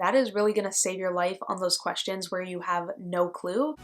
that is really going to save your life on those questions where you have no clue.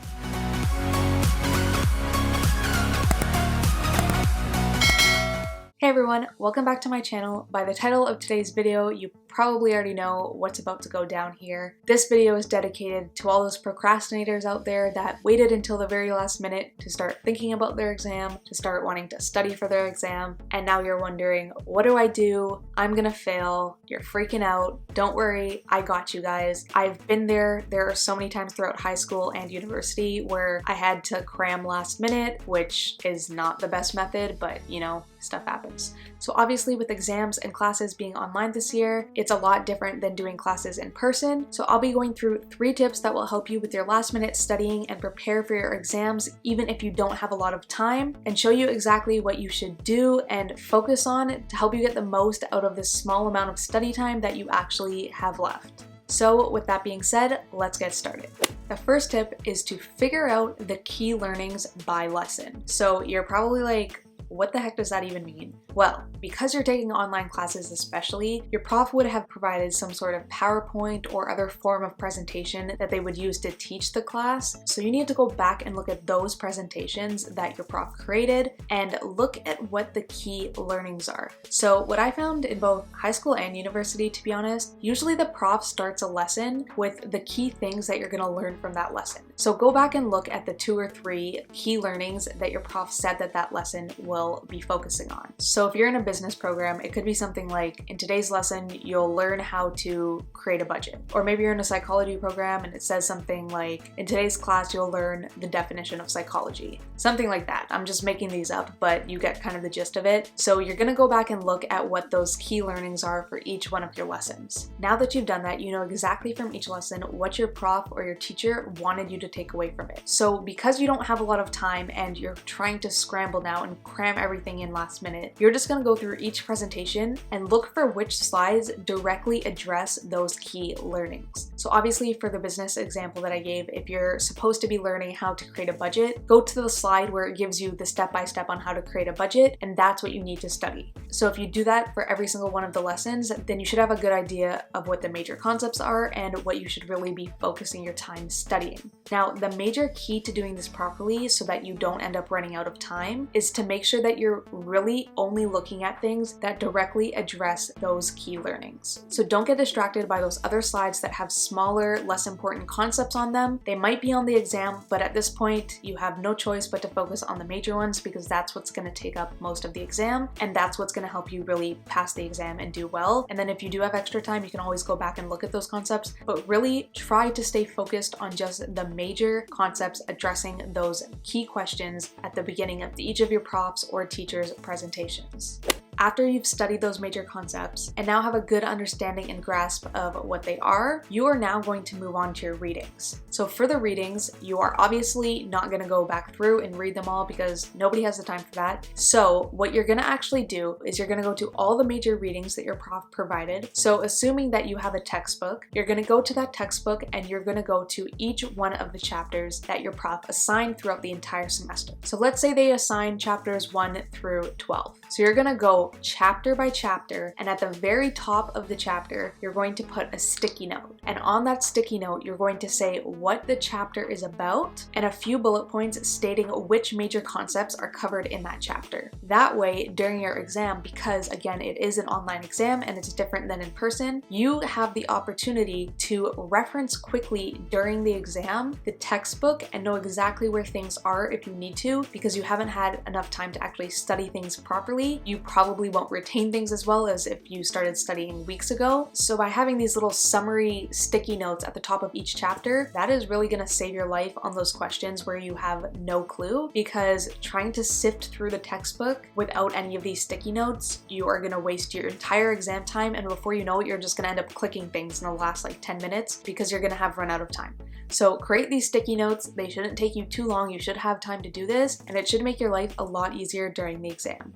Hey everyone, welcome back to my channel. By the title of today's video, you probably already know what's about to go down here. This video is dedicated to all those procrastinators out there that waited until the very last minute to start thinking about their exam, to start wanting to study for their exam, and now you're wondering, what do I do? I'm gonna fail. You're freaking out. Don't worry, I got you guys. I've been there. There are so many times throughout high school and university where I had to cram last minute, which is not the best method, but you know, stuff happens. So obviously with exams and classes being online this year, it's a lot different than doing classes in person. So I'll be going through 3 tips that will help you with your last minute studying and prepare for your exams, even if you don't have a lot of time, and show you exactly what you should do and focus on to help you get the most out of this small amount of study time that you actually have left. So with that being said, let's get started. The first tip is to figure out the key learnings by lesson. So you're probably like, what the heck does that even mean? Well, because you're taking online classes especially, your prof would have provided some sort of PowerPoint or other form of presentation that they would use to teach the class. So you need to go back and look at those presentations that your prof created and look at what the key learnings are. So what I found in both high school and university, to be honest, usually the prof starts a lesson with the key things that you're gonna learn from that lesson. So go back and look at the 2 or 3 key learnings that your prof said that lesson will be focusing on. So if you're in a business program, it could be something like, in today's lesson, you'll learn how to create a budget. Or maybe you're in a psychology program and it says something like, in today's class, you'll learn the definition of psychology. Something like that. I'm just making these up, but you get kind of the gist of it. So you're gonna go back and look at what those key learnings are for each one of your lessons. Now that you've done that, you know exactly from each lesson what your prof or your teacher wanted you to take away from it. So because you don't have a lot of time and you're trying to scramble now and cram everything in last minute, you're just gonna go through each presentation and look for which slides directly address those key learnings. So obviously for the business example that I gave, if you're supposed to be learning how to create a budget, go to the slide where it gives you the step-by-step on how to create a budget, and that's what you need to study. So if you do that for every single one of the lessons, then you should have a good idea of what the major concepts are and what you should really be focusing your time studying. Now, the major key to doing this properly so that you don't end up running out of time is to make sure that you're really only looking at things that directly address those key learnings. So don't get distracted by those other slides that have smaller, less important concepts on them. They might be on the exam, but at this point, you have no choice but to focus on the major ones because that's what's going to take up most of the exam, and that's what's going to help you really pass the exam and do well. And then if you do have extra time, you can always go back and look at those concepts, but really try to stay focused on just the major concepts addressing those key questions at the beginning of each of your profs or teachers' presentations. After you've studied those major concepts and now have a good understanding and grasp of what they are, you are now going to move on to your readings. So for the readings, you are obviously not going to go back through and read them all because nobody has the time for that. So what you're going to actually do is you're going to go to all the major readings that your prof provided. So assuming that you have a textbook, you're going to go to that textbook and you're going to go to each one of the chapters that your prof assigned throughout the entire semester. So let's say they assign chapters 1 through 12. So you're going to go chapter by chapter, and at the very top of the chapter, you're going to put a sticky note. And on that sticky note, you're going to say what the chapter is about and a few bullet points stating which major concepts are covered in that chapter. That way, during your exam, because again, it is an online exam and it's different than in person, you have the opportunity to reference quickly during the exam the textbook and know exactly where things are if you need to, because you haven't had enough time to actually study things properly. You probably won't retain things as well as if you started studying weeks ago. So by having these little summary sticky notes at the top of each chapter, that is really going to save your life on those questions where you have no clue, because trying to sift through the textbook without any of these sticky notes, you are going to waste your entire exam time, and before you know it, you're just going to end up clicking things in the last like 10 minutes because you're going to have run out of time. So create these sticky notes. They shouldn't take you too long. You should have time to do this, and it should make your life a lot easier during the exam.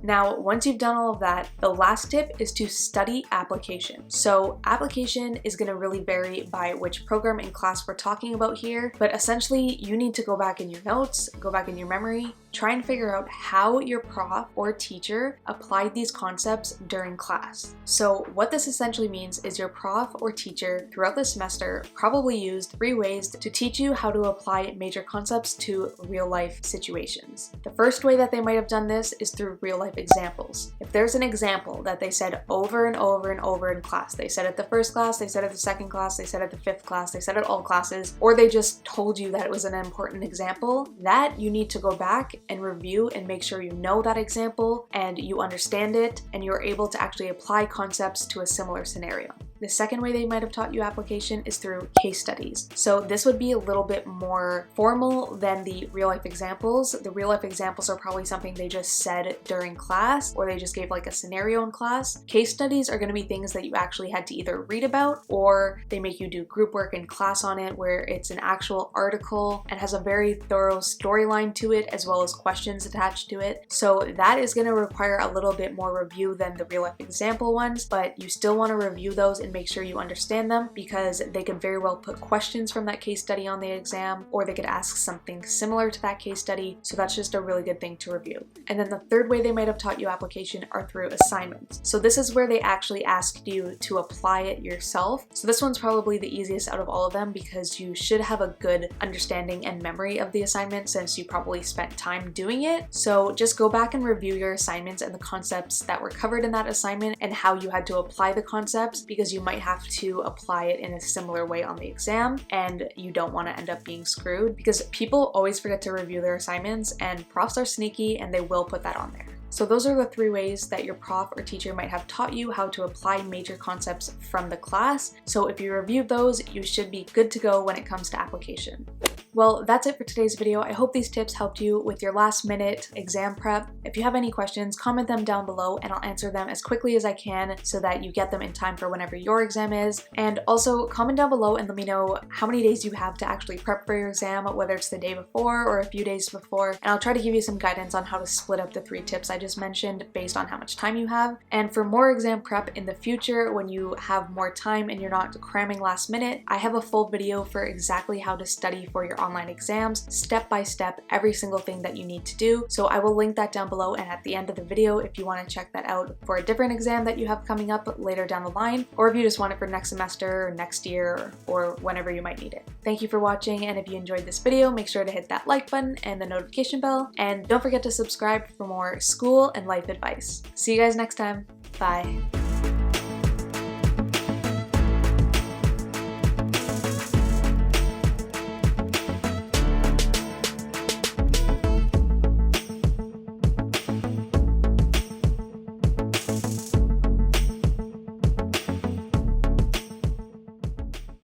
Now, once you've done all of that, the last tip is to study application. So application is going to really vary by which program and class we're talking about here, but essentially you need to go back in your notes, go back in your memory, try and figure out how your prof or teacher applied these concepts during class. So what this essentially means is your prof or teacher throughout the semester probably used 3 ways to teach you how to apply major concepts to real life situations. The first way that they might have done this is through real life examples. If there's an example that they said over and over and over in class, they said it the first class, they said it the second class, they said it the 5th class, they said it all classes, or they just told you that it was an important example, that you need to go back and review and make sure you know that example and you understand it and you're able to actually apply concepts to a similar scenario. The second way they might have taught you application is through case studies. So this would be a little bit more formal than the real life examples. The real life examples are probably something they just said during class or they just gave like a scenario in class. Case studies are going to be things that you actually had to either read about or they make you do group work in class on it where it's an actual article and has a very thorough storyline to it as well as questions attached to it. So that is going to require a little bit more review than the real life example ones, but you still want to review those and make sure you understand them because they could very well put questions from that case study on the exam or they could ask something similar to that case study, so that's just a really good thing to review. And then the third way they might have taught you application are through assignments. So this is where they actually asked you to apply it yourself. So this one's probably the easiest out of all of them because you should have a good understanding and memory of the assignment since you probably spent time doing it. So just go back and review your assignments and the concepts that were covered in that assignment and how you had to apply the concepts because you might have to apply it in a similar way on the exam and you don't want to end up being screwed because people always forget to review their assignments and profs are sneaky and they will put that on there. So those are the 3 ways that your prof or teacher might have taught you how to apply major concepts from the class. So if you reviewed those, you should be good to go when it comes to application. Well, that's it for today's video. I hope these tips helped you with your last minute exam prep. If you have any questions, comment them down below and I'll answer them as quickly as I can so that you get them in time for whenever your exam is. And also comment down below and let me know how many days you have to actually prep for your exam, whether it's the day before or a few days before. And I'll try to give you some guidance on how to split up the 3 tips I just mentioned based on how much time you have. And for more exam prep in the future, when you have more time and you're not cramming last minute, I have a full video for exactly how to study for your online exams, step by step, every single thing that you need to do. So I will link that down below and at the end of the video if you want to check that out for a different exam that you have coming up later down the line, or if you just want it for next semester or next year or whenever you might need it. Thank you for watching, and if you enjoyed this video, make sure to hit that like button and the notification bell, and don't forget to subscribe for more school and life advice. See you guys next time. Bye.